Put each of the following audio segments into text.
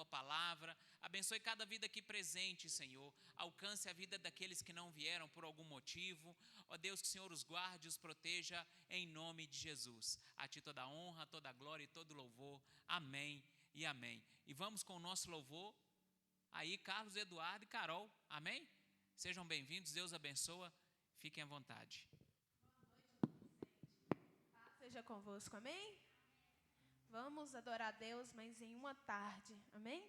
Tua palavra. Abençoe cada vida aqui presente, Senhor. Alcance a vida daqueles que não vieram por algum motivo. Ó Deus, que o Senhor os guarde e os proteja em nome de Jesus. A Ti toda a honra, toda a glória e todo o louvor. Amém e amém. E vamos com o nosso louvor. Aí, Carlos, Eduardo e Carol. Amém? Sejam bem-vindos. Deus abençoa. Fiquem à vontade. Seja convosco, amém? Vamos adorar a Deus, mas em uma tarde, amém?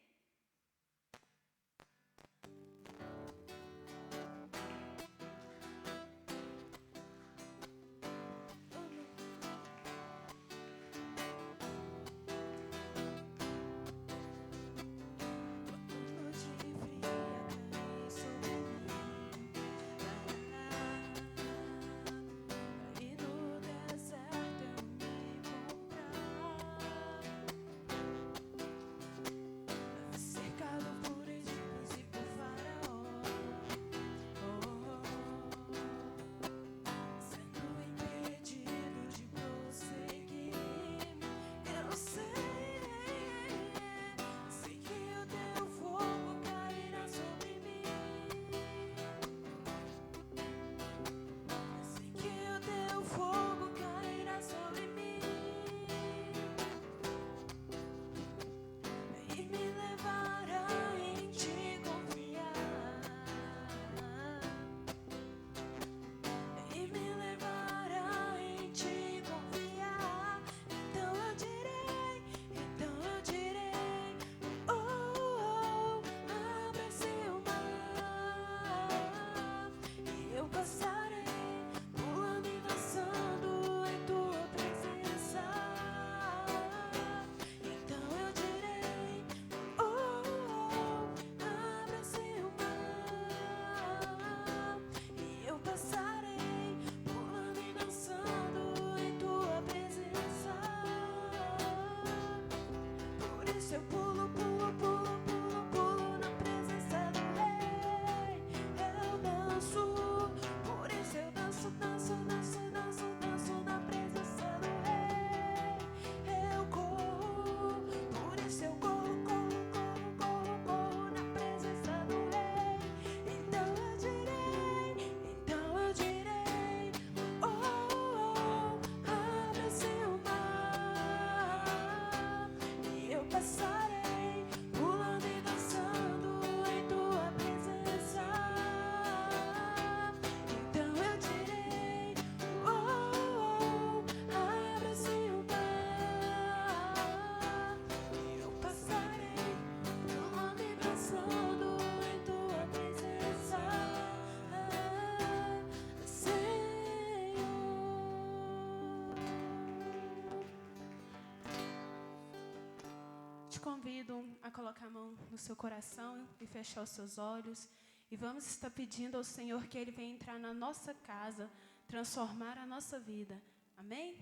Convido a colocar a mão no seu coração e fechar os seus olhos. E vamos estar pedindo ao Senhor que Ele venha entrar na nossa casa, transformar a nossa vida. Amém?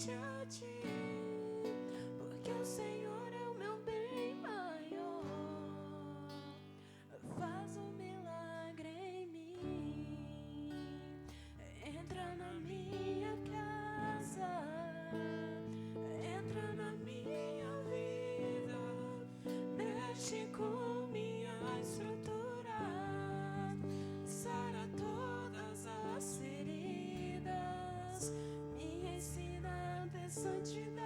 somente a ti, porque o Senhor é o meu bem maior. Faz um milagre em mim, entra na minha casa, entra na minha vida, mexe com minha estrutura, sara todas as feridas, me ensina a ter santidade.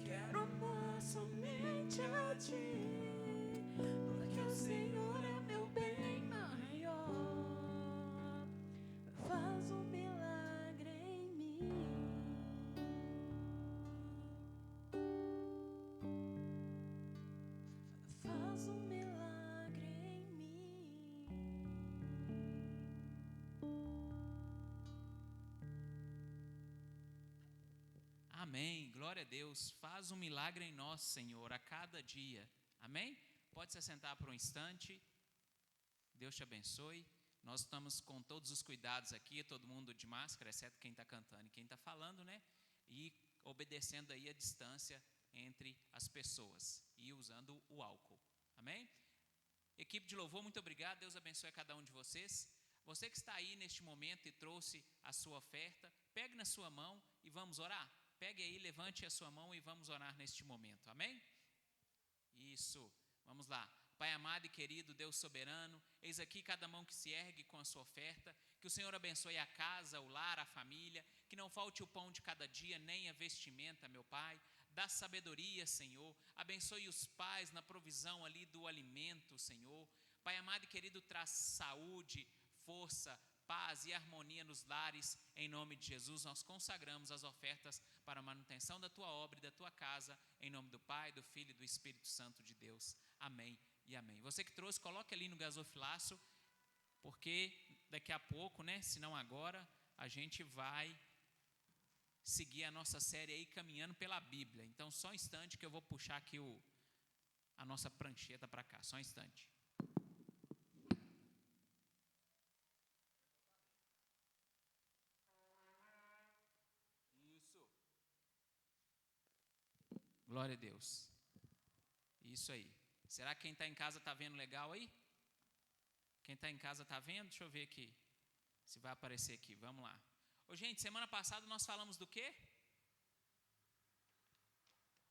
Quero amar somente a ti, porque o Senhor é meu bem maior. Faz um milagre em mim. Faz um milagre em mim. Amém. Glória a Deus. Faz um milagre em nós, Senhor, a cada dia. Amém? Pode se assentar por um instante. Deus te abençoe. Nós estamos com todos os cuidados aqui, todo mundo de máscara, exceto quem está cantando e quem está falando, né? E obedecendo aí a distância entre as pessoas e usando o álcool. Amém? Equipe de louvor, muito obrigado. Deus abençoe a cada um de vocês. Você que está aí neste momento e trouxe a sua oferta, pegue na sua mão e vamos orar. Pegue aí, levante a sua mão e vamos orar neste momento. Amém? Isso. Vamos lá. Pai amado e querido, Deus soberano, eis aqui cada mão que se ergue com a sua oferta. Que o Senhor abençoe a casa, o lar, a família. Que não falte o pão de cada dia, nem a vestimenta, meu Pai. Dá sabedoria, Senhor. Abençoe os pais na provisão ali do alimento, Senhor. Pai amado e querido, traz saúde, força, paz e harmonia nos lares. Em nome de Jesus, nós consagramos as ofertas para a manutenção da tua obra e da tua casa. Em nome do Pai, do Filho e do Espírito Santo de Deus. Amém e amém. Você que trouxe, coloque ali no gasofilaço, porque daqui a pouco, né, se não agora, a gente vai seguir a nossa série aí caminhando pela Bíblia. Então, só um instante que eu vou puxar aqui a nossa prancheta para cá. Só um instante. Isso. Glória a Deus. Isso aí. Será que quem está em casa está vendo legal aí? Quem está em casa está vendo? Deixa eu ver aqui se vai aparecer aqui. Vamos lá. Ô, gente, semana passada nós falamos do quê?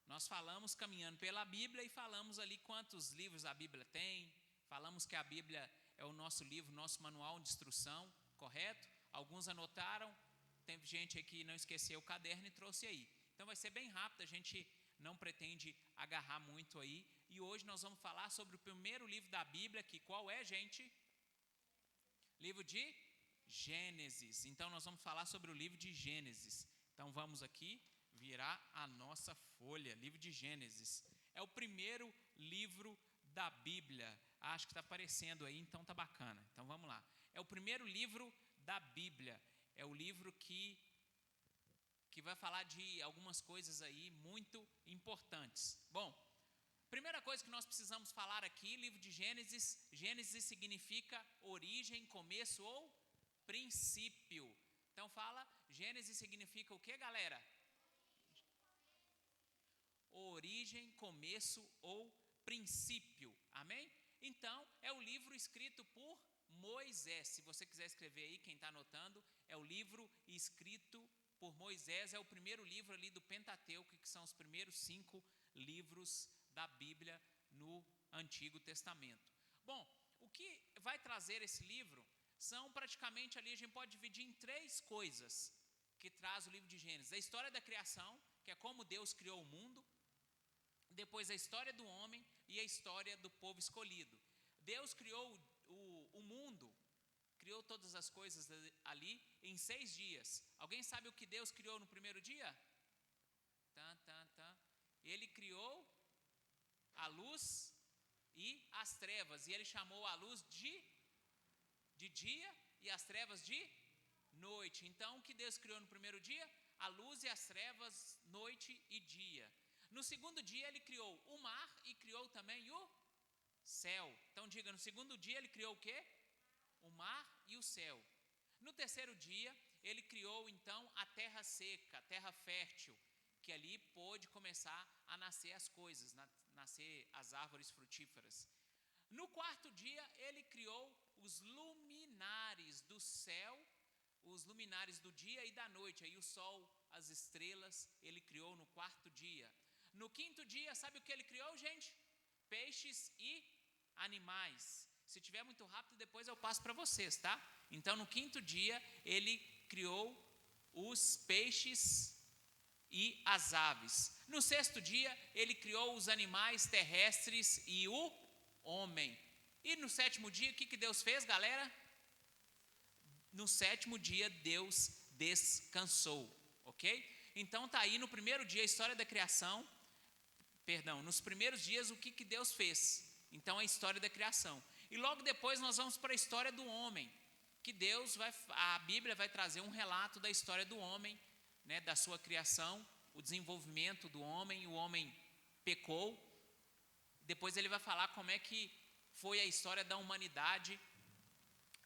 Nós falamos caminhando pela Bíblia e falamos ali quantos livros a Bíblia tem. Falamos que a Bíblia é o nosso livro, nosso manual de instrução, correto? Alguns anotaram, tem gente aqui que não esqueceu o caderno e trouxe aí. Então vai ser bem rápido, a gente não pretende agarrar muito aí. E hoje nós vamos falar sobre o primeiro livro da Bíblia, que qual é, gente? Livro de Gênesis. Então nós vamos falar sobre o livro de Gênesis. Então vamos aqui virar a nossa folha. Livro de Gênesis. É o primeiro livro da Bíblia. Acho que está aparecendo aí, então tá bacana. Então vamos lá. É o primeiro livro da Bíblia. É o livro que vai falar de algumas coisas aí muito importantes. Bom, primeira coisa que nós precisamos falar aqui, livro de Gênesis. Gênesis significa origem, começo ou princípio. Então fala, Gênesis significa o que, galera? Origem, começo ou princípio. Amém? Então, é o livro escrito por Moisés. Se você quiser escrever aí, quem está anotando, é o livro escrito por Moisés. É o primeiro livro ali do Pentateuco, que são os primeiros 5 livros da Bíblia no Antigo Testamento. Bom, o que vai trazer esse livro são praticamente ali, a gente pode dividir em 3 coisas que traz o livro de Gênesis. A história da criação, que é como Deus criou o mundo. Depois a história do homem e a história do povo escolhido. Deus criou o mundo, criou todas as coisas ali em 6 dias. Alguém sabe o que Deus criou no primeiro dia? Ele criou a luz e as trevas. E ele chamou a luz de dia e as trevas de noite. Então o que Deus criou no primeiro dia? A luz e as trevas, noite e dia. No segundo dia ele criou o mar e criou também o céu. Então diga, no segundo dia ele criou o quê? O mar e o céu. No terceiro dia ele criou então a terra seca, a terra fértil, que ali pôde começar a nascer as coisas, nascer as árvores frutíferas. No quarto dia, ele criou os luminares do céu, os luminares do dia e da noite, aí o sol, as estrelas, ele criou no quarto dia. No quinto dia, sabe o que ele criou, gente? Peixes e animais. Se tiver muito rápido, depois eu passo para vocês, tá? Então, no quinto dia, ele criou os peixes e as aves. No sexto dia, ele criou os animais terrestres e o homem. E no sétimo dia, o que Deus fez, galera? No sétimo dia, Deus descansou, ok? Então, está aí no primeiro dia a história da criação. Nos primeiros dias, o que Deus fez? Então, a história da criação. E logo depois, nós vamos para a história do homem, que a Bíblia vai trazer um relato da história do homem, né, da sua criação, o desenvolvimento do homem, o homem pecou. Depois ele vai falar como é que foi a história da humanidade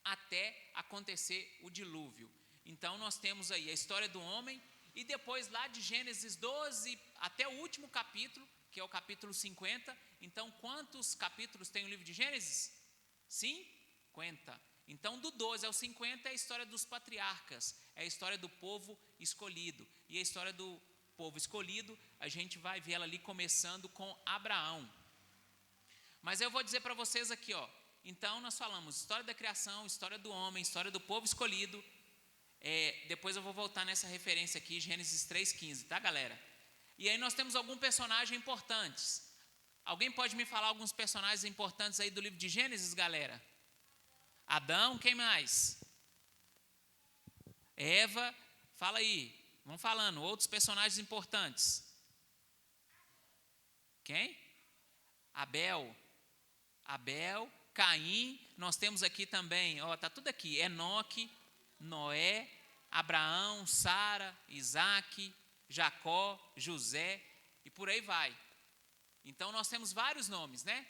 até acontecer o dilúvio. Então nós temos aí a história do homem, e depois lá de Gênesis 12 até o último capítulo, que é o capítulo 50. Então quantos capítulos tem o livro de Gênesis? 50. Então do 12 ao 50 é a história dos patriarcas, é a história do povo escolhido. E a história do povo escolhido, a gente vai ver ela ali começando com Abraão. Mas eu vou dizer para vocês aqui, ó. Então nós falamos história da criação, história do homem, história do povo escolhido. Depois eu vou voltar nessa referência aqui, Gênesis 3,15, tá, galera? E aí nós temos alguns personagens importantes. Alguém pode me falar alguns personagens importantes aí do livro de Gênesis, galera? Adão, quem mais? Eva, fala aí, vão falando, outros personagens importantes. Quem? Abel, Caim, nós temos aqui também, ó, tá tudo aqui, Enoque, Noé, Abraão, Sara, Isaac, Jacó, José, e por aí vai. Então nós temos vários nomes, né?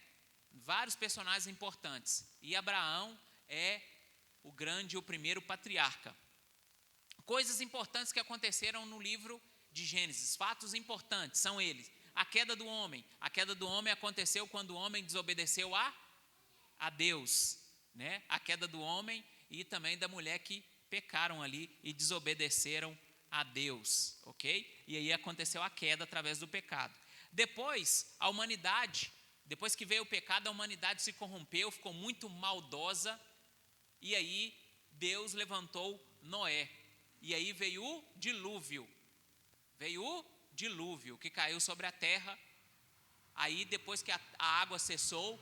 Vários personagens importantes. E Abraão é o grande, o primeiro patriarca. Coisas importantes que aconteceram no livro de Gênesis, fatos importantes são eles. A queda do homem. A queda do homem aconteceu quando o homem desobedeceu a Deus, né? A queda do homem e também da mulher que pecaram ali e desobedeceram a Deus, ok? E aí aconteceu a queda através do pecado. Depois, a humanidade, depois que veio o pecado, a humanidade se corrompeu, ficou muito maldosa. E aí Deus levantou Noé. E aí veio o dilúvio. Que caiu sobre a terra. Aí depois que a água cessou,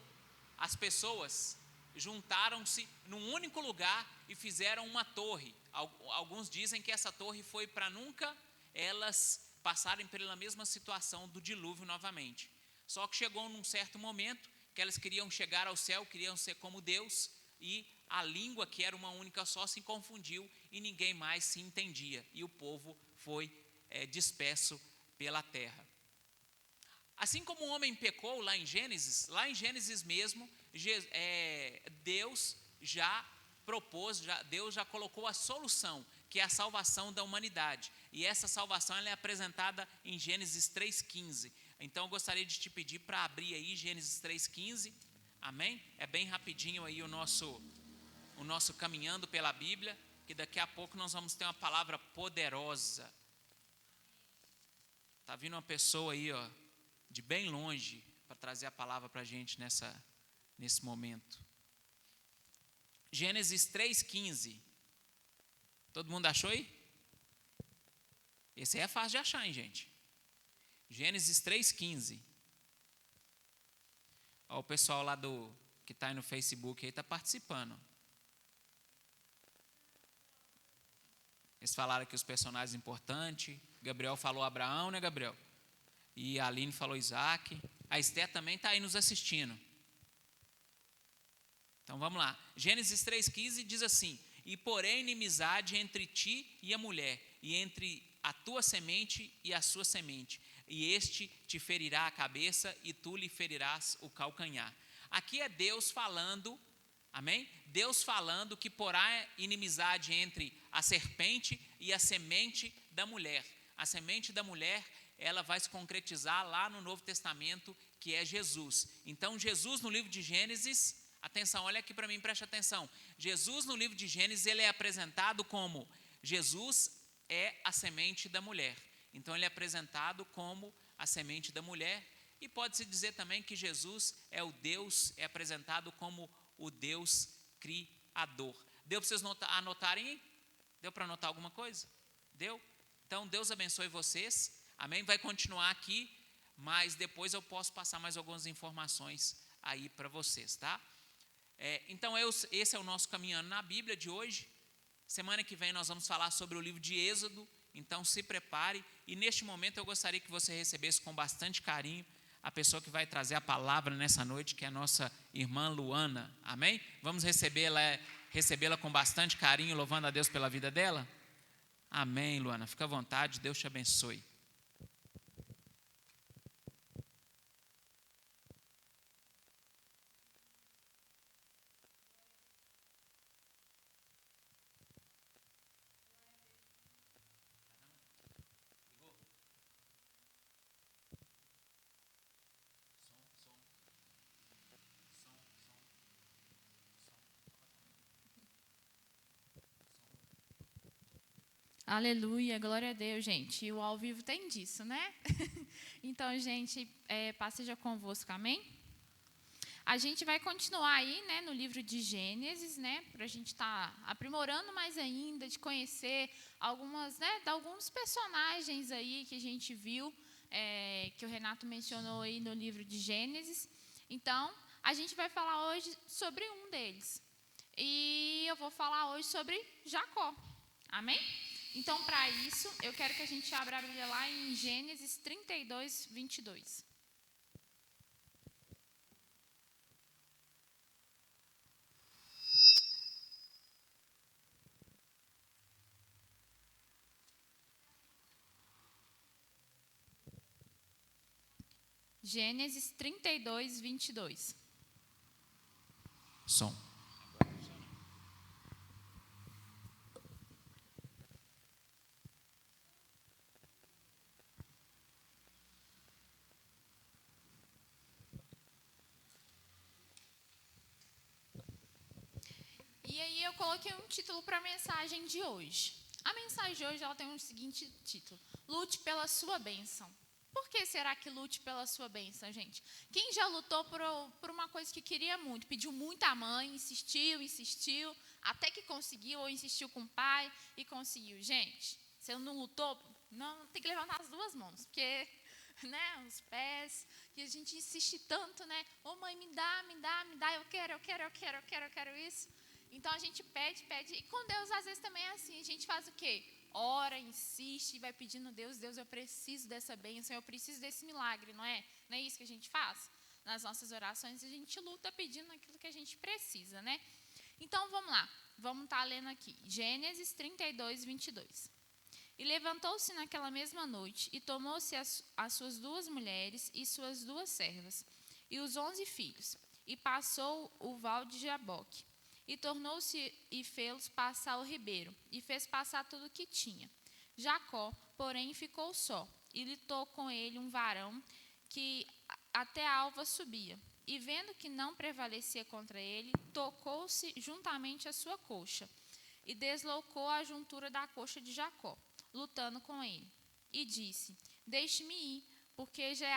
as pessoas juntaram-se num único lugar e fizeram uma torre. Alguns dizem que essa torre foi para nunca elas passarem pela mesma situação do dilúvio novamente. Só que chegou num certo momento que elas queriam chegar ao céu, queriam ser como Deus, e a língua, que era uma única só, se confundiu e ninguém mais se entendia. E o povo foi disperso pela terra. Assim como o homem pecou lá em Gênesis mesmo, Deus já propôs, Deus já colocou a solução, que é a salvação da humanidade. E essa salvação ela é apresentada em Gênesis 3,15. Então eu gostaria de te pedir para abrir aí Gênesis 3,15. Amém? É bem rapidinho aí o nosso caminhando pela Bíblia, que daqui a pouco nós vamos ter uma palavra poderosa. Está vindo uma pessoa aí, ó, de bem longe, para trazer a palavra para a gente nesse momento. Gênesis 3,15. Todo mundo achou aí? Esse aí é fácil de achar, hein, gente? Gênesis 3,15. Ó, o pessoal lá que está aí no Facebook aí está participando. Eles falaram aqui os personagens importantes. Gabriel falou Abraão, né, Gabriel? E a Aline falou Isaac. A Esther também está aí nos assistindo. Então vamos lá. Gênesis 3,15 diz assim: e porém inimizade entre ti e a mulher, e entre a tua semente e a sua semente, e este te ferirá a cabeça e tu lhe ferirás o calcanhar. Aqui é Deus falando, Amém? Deus falando que porá inimizade entre a serpente e a semente da mulher. A semente da mulher, ela vai se concretizar lá no Novo Testamento, que é Jesus. Então, Jesus no livro de Gênesis, atenção, olha aqui para mim, preste atenção. Jesus no livro de Gênesis, ele é apresentado como Jesus é a semente da mulher. Então, ele é apresentado como a semente da mulher. E pode-se dizer também que Jesus é o Deus, é apresentado como o Deus Criador. Deu para vocês anotarem aí? Deu para anotar alguma coisa? Deu? Então, Deus abençoe vocês. Amém? Vai continuar aqui, mas depois eu posso passar mais algumas informações aí para vocês, tá? Então, esse é o nosso Caminhando na Bíblia de hoje. Semana que vem nós vamos falar sobre o livro de Êxodo. Então, se prepare. E neste momento eu gostaria que você recebesse com bastante carinho a pessoa que vai trazer a palavra nessa noite, que é a nossa irmã Luana. Amém? Vamos recebê-la com bastante carinho, louvando a Deus pela vida dela? Amém, Luana. Fica à vontade, Deus te abençoe. Aleluia, glória a Deus, gente. E o ao vivo tem disso, né? Então, gente, paz seja convosco, amém? A gente vai continuar aí, né, no livro de Gênesis, né, para a gente estar aprimorando mais ainda, de conhecer alguns personagens aí que a gente viu, que o Renato mencionou aí no livro de Gênesis. Então, a gente vai falar hoje sobre um deles. E eu vou falar hoje sobre Jacó, amém? Então, para isso, eu quero que a gente abra a Bíblia lá em Gênesis 32, 22. Gênesis 32, 22. Som. E aí eu coloquei um título para a mensagem de hoje. A mensagem de hoje ela tem o seguinte título: Lute pela sua bênção. Por que será que lute pela sua bênção, gente? Quem já lutou por uma coisa que queria muito, pediu muito à mãe, insistiu, até que conseguiu, ou insistiu com o pai e conseguiu. Gente, se eu não lutou, não, tem que levantar as duas mãos, porque, né, os pés, que a gente insiste tanto, né? Ô mãe, me dá, eu quero isso. Então a gente pede, e com Deus às vezes também é assim, a gente faz o quê? Ora, insiste, vai pedindo Deus, eu preciso dessa bênção, eu preciso desse milagre, não é? Não é isso que a gente faz? Nas nossas orações, a gente luta pedindo aquilo que a gente precisa, né? Então, vamos lá, vamos estar lendo aqui, Gênesis 32, 22. E levantou-se naquela mesma noite, e tomou-se as suas 2 mulheres e suas 2 servas, e os 11 filhos, e passou o val de Jaboque. E tornou-se e fê-los passar o ribeiro, e fez passar tudo o que tinha. Jacó, porém, ficou só, e lutou com ele um varão que até a alva subia. E vendo que não prevalecia contra ele, tocou-se juntamente a sua coxa, e deslocou a juntura da coxa de Jacó, lutando com ele. E disse: Deixe-me ir, porque já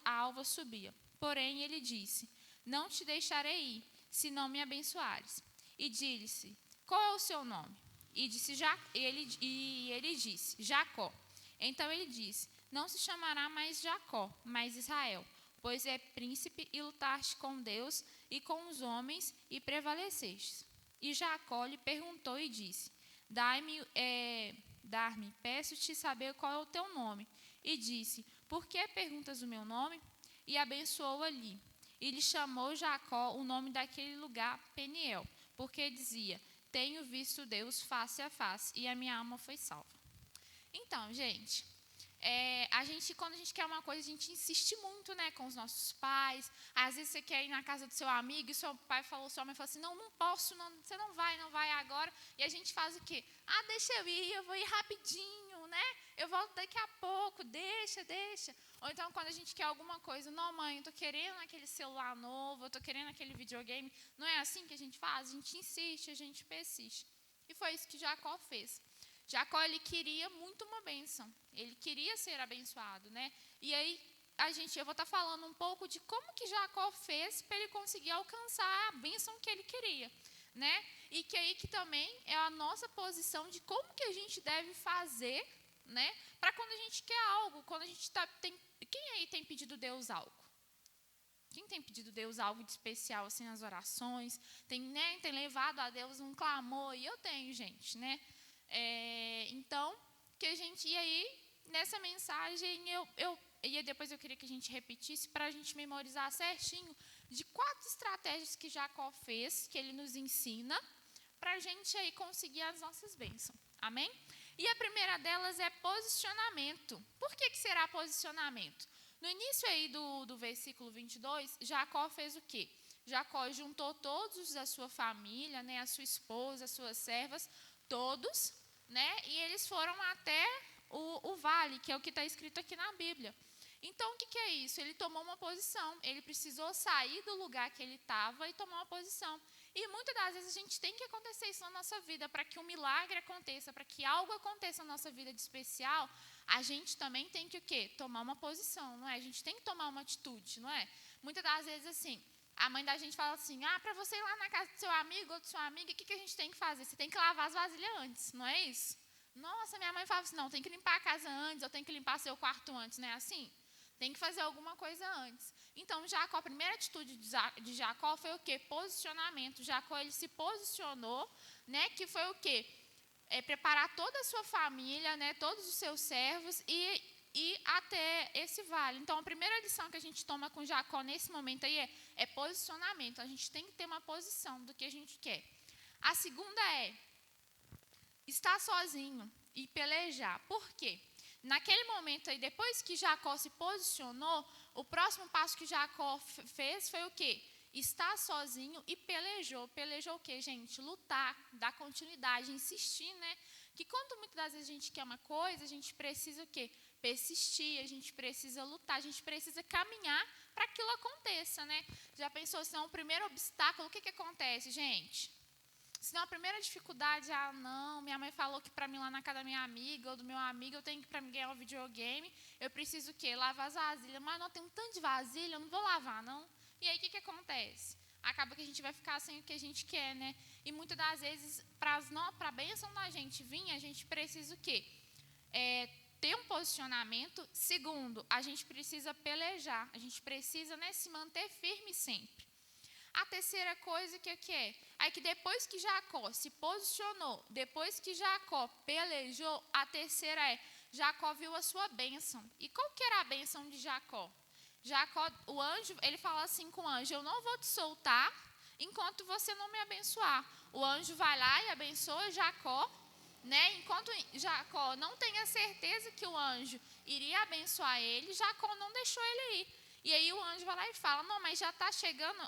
a alva subia. Porém, ele disse: Não te deixarei ir, se não me abençoares. E disse: Qual é o seu nome? E ele disse: Jacó. Então ele disse: Não se chamará mais Jacó, mas Israel, pois é príncipe e lutaste com Deus e com os homens e prevalecestes. E Jacó lhe perguntou e disse: Dar-me, peço-te saber qual é o teu nome. E disse: Por que perguntas o meu nome? E abençoou ali. E lhe chamou Jacó o nome daquele lugar Peniel, porque dizia: Tenho visto Deus face a face, e a minha alma foi salva. Então, gente, Quando a gente quer uma coisa, a gente insiste muito, né, com os nossos pais. Às vezes você quer ir na casa do seu amigo e seu pai falou, sua mãe falou assim, não posso, não, você não vai agora. E a gente faz o quê? Deixa eu vou ir rapidinho, né? Eu volto daqui a pouco, deixa. Ou então, quando a gente quer alguma coisa, não, mãe, eu tô querendo aquele celular novo, eu tô querendo aquele videogame. Não é assim que a gente faz? A gente insiste, a gente persiste. E foi isso que Jacó fez. Jacó, ele queria muito uma bênção. Ele queria ser abençoado, né? E aí, eu vou estar falando um pouco de como que Jacó fez para ele conseguir alcançar a bênção que ele queria, né? E que aí que também é a nossa posição de como que a gente deve fazer, né? Para quando a gente quer algo, quando a gente quem aí tem pedido Deus algo? Quem tem pedido Deus algo de especial, assim, nas orações? Tem levado a Deus um clamor, e eu tenho, gente, né? Então, e aí, nessa mensagem, e depois eu queria que a gente repetisse para a gente memorizar certinho de 4 estratégias que Jacó fez, que ele nos ensina, para a gente aí conseguir as nossas bênçãos. Amém? E a primeira delas é posicionamento. Por que será posicionamento? No início aí do versículo 22, Jacó fez o quê? Jacó juntou todos da sua família, né, a sua esposa, as suas servas, todos, né? E eles foram até o vale, que é o que está escrito aqui na Bíblia. Então, o que é isso? Ele tomou uma posição, ele precisou sair do lugar que ele estava e tomar uma posição. E muitas das vezes a gente tem que acontecer isso na nossa vida, para que um milagre aconteça, para que algo aconteça na nossa vida de especial, a gente também tem que o quê? Tomar uma posição, não é? A gente tem que tomar uma atitude, não é? Muitas das vezes, assim, a mãe da gente fala assim, para você ir lá na casa do seu amigo ou de sua amiga, o que a gente tem que fazer? Você tem que lavar as vasilhas antes, não é isso? Nossa, minha mãe fala assim, não, tem que limpar a casa antes, eu tenho que limpar seu quarto antes, não é assim? Tem que fazer alguma coisa antes. Então, Jacó, a primeira atitude de Jacó foi o quê? Posicionamento. Jacó, ele se posicionou, né? Que foi o quê? Preparar toda a sua família, né? Todos os seus servos e ir até esse vale. Então, a primeira lição que a gente toma com Jacó nesse momento aí é posicionamento. A gente tem que ter uma posição do que a gente quer. A segunda é estar sozinho e pelejar. Por quê? Naquele momento aí, depois que Jacó se posicionou, o próximo passo que Jacó fez foi o quê? Estar sozinho e pelejou. Pelejou o quê, gente? Lutar, dar continuidade, insistir, né? Que quando muitas das vezes a gente quer uma coisa, a gente precisa o quê? Persistir, a gente precisa lutar, a gente precisa caminhar para que aquilo aconteça, né? Já pensou, se não, o primeiro obstáculo, o que acontece, gente? Se não, a primeira dificuldade, não, minha mãe falou que para mim lá na casa da minha amiga ou do meu amigo, eu tenho que, para mim ganhar um videogame, eu preciso o quê? Lavar as vasilhas. Mas não, tem um tanto de vasilha, eu não vou lavar, não. E aí, o que acontece? Acaba que a gente vai ficar sem o que a gente quer, né? E muitas das vezes, para a bênção da gente vir, a gente precisa o quê? Ter um posicionamento. Segundo, a gente precisa pelejar, a gente precisa, né, se manter firme sempre. A terceira coisa que é? Aí que depois que Jacó se posicionou, depois que Jacó pelejou, a terceira Jacó viu a sua bênção. E qual que era a bênção de Jacó? Jacó, o anjo, ele fala assim com o anjo, eu não vou te soltar enquanto você não me abençoar. O anjo vai lá e abençoa Jacó, né? Enquanto Jacó não tem a certeza que o anjo iria abençoar ele, Jacó não deixou ele ir. E aí o anjo vai lá e fala, não, mas já está chegando,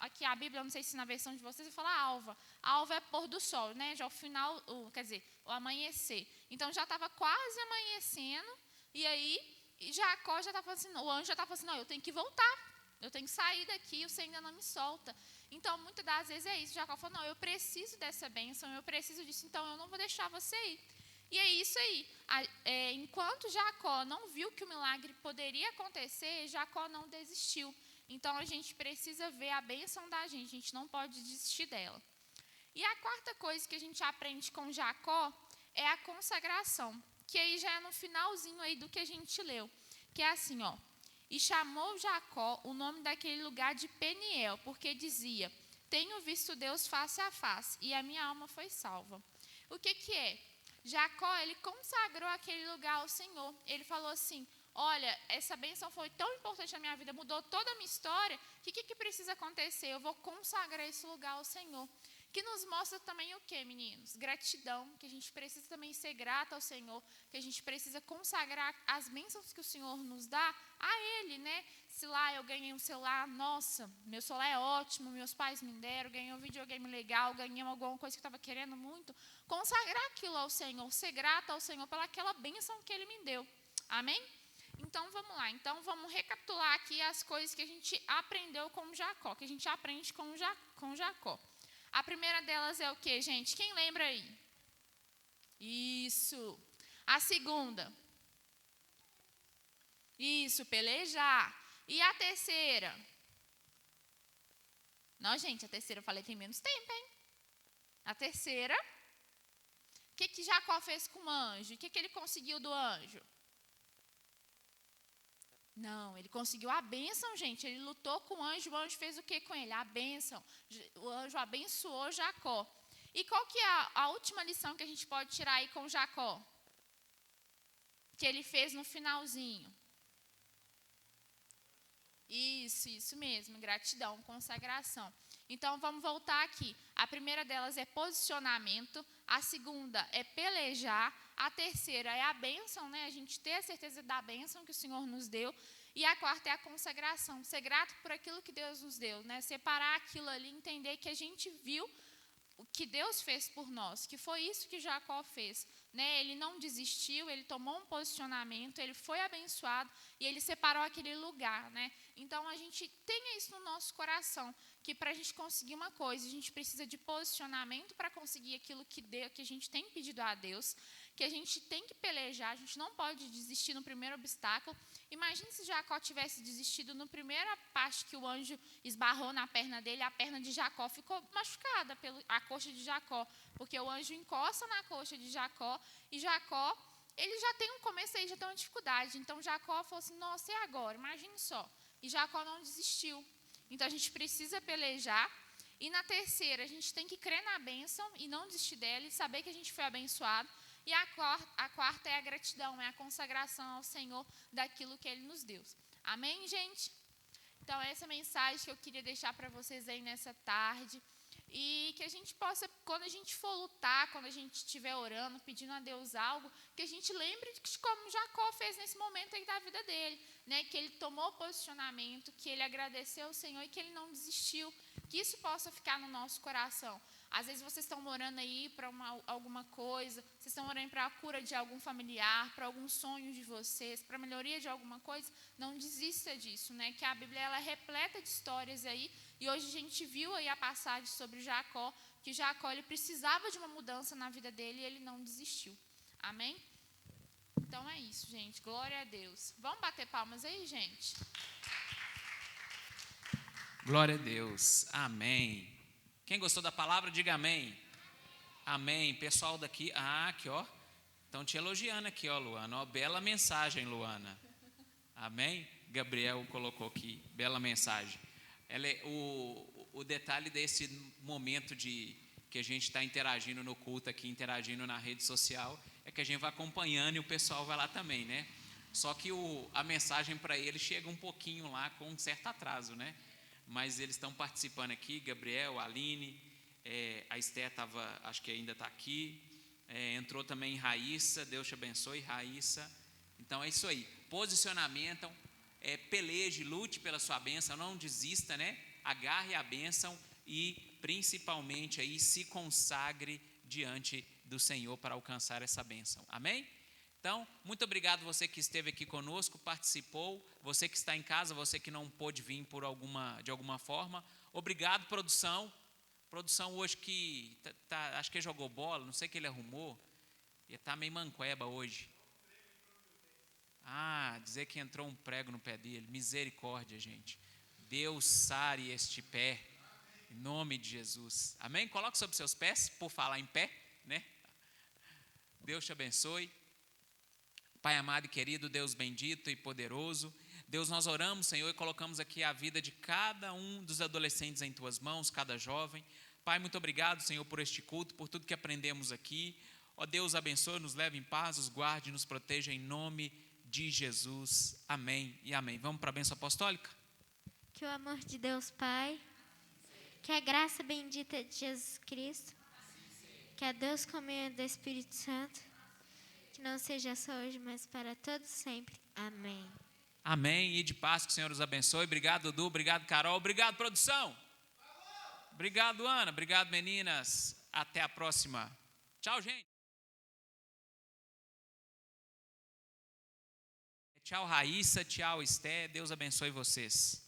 aqui a Bíblia, não sei se na versão de vocês, fala alva. A alva é pôr do sol, né? Já o final, quer dizer, o amanhecer. Então já estava quase amanhecendo, e aí Jacó já estava assim, o anjo já estava assim, não, eu tenho que voltar, eu tenho que sair daqui, você ainda não me solta. Então, muitas das vezes é isso, Jacó falou, não, eu preciso dessa bênção, eu preciso disso, então eu não vou deixar você ir. E é isso aí, enquanto Jacó não viu que o milagre poderia acontecer, Jacó não desistiu. Então, a gente precisa ver a bênção da gente, a gente não pode desistir dela. E a quarta coisa que a gente aprende com Jacó é a consagração, que aí já é no finalzinho aí do que a gente leu, que é assim, ó. E chamou Jacó o nome daquele lugar de Peniel, porque dizia, tenho visto Deus face a face, e a minha alma foi salva. O que é? Jacó, ele consagrou aquele lugar ao Senhor. Ele falou assim, olha, essa bênção foi tão importante na minha vida, mudou toda a minha história, que precisa acontecer? Eu vou consagrar esse lugar ao Senhor. que nos mostra também o quê, meninos? Gratidão, que a gente precisa também ser grata ao Senhor, que a gente precisa consagrar as bênçãos que o Senhor nos dá a Ele, né? Se lá eu ganhei um celular, nossa, meu celular é ótimo, meus pais me deram, ganhei um videogame legal, ganhei alguma coisa que eu estava querendo muito, consagrar aquilo ao Senhor, ser grata ao Senhor pelaquela bênção que Ele me deu. Amém? Então, vamos lá. Então, vamos recapitular aqui as coisas que a gente aprendeu com Jacó, que a gente aprende com Jacó. A primeira delas é o quê, gente? Quem lembra aí? Isso. A segunda? Isso, pelejar. E a terceira? Não, gente, a terceira eu falei tem menos tempo, hein? A terceira? O que Jacó fez com o anjo? O que ele conseguiu do anjo? Não, ele conseguiu a bênção, gente. Ele lutou com o anjo fez o que com ele? A bênção. O anjo abençoou Jacó. E qual que é a última lição que a gente pode tirar aí com Jacó? Que ele fez no finalzinho. Isso mesmo, gratidão, consagração. Então, vamos voltar aqui. A primeira delas é posicionamento, a segunda é pelejar, a terceira é a bênção, né? A gente ter a certeza da bênção que o Senhor nos deu, e a quarta é a consagração, ser grato por aquilo que Deus nos deu, né? Separar aquilo ali, entender que a gente viu o que Deus fez por nós, que foi isso que Jacó fez, né? Ele não desistiu, ele tomou um posicionamento, ele foi abençoado e ele separou aquele lugar, né? Então, a gente tenha isso no nosso coração, que para a gente conseguir uma coisa, a gente precisa de posicionamento para conseguir aquilo que a gente tem pedido a Deus, que a gente tem que pelejar, a gente não pode desistir no primeiro obstáculo. Imagine se Jacó tivesse desistido na primeira parte que o anjo esbarrou na perna dele, a perna de Jacó ficou machucada, a coxa de Jacó, porque o anjo encosta na coxa de Jacó, e Jacó, ele já tem um começo aí, já tem uma dificuldade. Então, Jacó falou assim, nossa, e agora? Imagine só. E Jacó não desistiu. Então, a gente precisa pelejar. E na terceira, a gente tem que crer na bênção e não desistir dela e saber que a gente foi abençoado. E a quarta é a gratidão, é a consagração ao Senhor daquilo que Ele nos deu. Amém, gente? Então, essa é a mensagem que eu queria deixar para vocês aí nessa tarde. E que a gente possa, quando a gente for lutar, quando a gente estiver orando, pedindo a Deus algo, que a gente lembre de como Jacó fez nesse momento aí da vida dele, né? Que ele tomou posicionamento, que ele agradeceu ao Senhor e que ele não desistiu. Que isso possa ficar no nosso coração. Às vezes vocês estão orando aí para alguma coisa, vocês estão orando para a cura de algum familiar, para algum sonho de vocês, para a melhoria de alguma coisa, não desista disso, né? Que a Bíblia ela é repleta de histórias aí, e hoje a gente viu aí a passagem sobre Jacó, que Jacó ele precisava de uma mudança na vida dele e ele não desistiu. Amém? Então é isso, gente. Glória a Deus. Vamos bater palmas aí, gente? Glória a Deus. Amém. Quem gostou da palavra, diga amém. Amém. Pessoal daqui, aqui, ó. Estão te elogiando aqui, ó, Luana. Ó, bela mensagem, Luana. Amém? Gabriel colocou aqui, bela mensagem. Ela é o detalhe desse momento que a gente está interagindo no culto aqui, interagindo na rede social, é que a gente vai acompanhando e o pessoal vai lá também, né? Só que a mensagem para eles chega um pouquinho lá com um certo atraso, né? Mas eles estão participando aqui, Gabriel, Aline, a Esté acho que ainda está aqui, entrou também Raíssa, Deus te abençoe, Raíssa. Então é isso aí, posicionamento, peleje, lute pela sua bênção, não desista, né? Agarre a bênção e principalmente aí se consagre diante do Senhor para alcançar essa bênção, amém? Então, muito obrigado você que esteve aqui conosco, participou, você que está em casa, você que não pôde vir de alguma forma. Obrigado, produção. Produção hoje que acho que jogou bola, não sei o que ele arrumou, e está meio manqueba hoje. Dizer que entrou um prego no pé dele, misericórdia, gente. Deus sare este pé, em nome de Jesus. Amém? Coloque sobre seus pés, por falar em pé, né? Deus te abençoe. Pai amado e querido, Deus bendito e poderoso, Deus, nós oramos, Senhor, e colocamos aqui a vida de cada um dos adolescentes em Tuas mãos, cada jovem. Pai, muito obrigado, Senhor, por este culto, por tudo que aprendemos aqui. Ó Deus, abençoe, nos leve em paz, nos guarde, nos proteja em nome de Jesus. Amém e amém. Vamos para a bênção apostólica? Que o amor de Deus Pai, Que a graça bendita de Jesus Cristo, que a Deus comunhão do Espírito Santo, que não seja só hoje, mas para todos sempre. Amém. Amém. E de paz, que o Senhor os abençoe. Obrigado, Dudu. Obrigado, Carol. Obrigado, produção. Obrigado, Ana. Obrigado, meninas. Até a próxima. Tchau, gente. Tchau, Raíssa. Tchau, Esté. Deus abençoe vocês.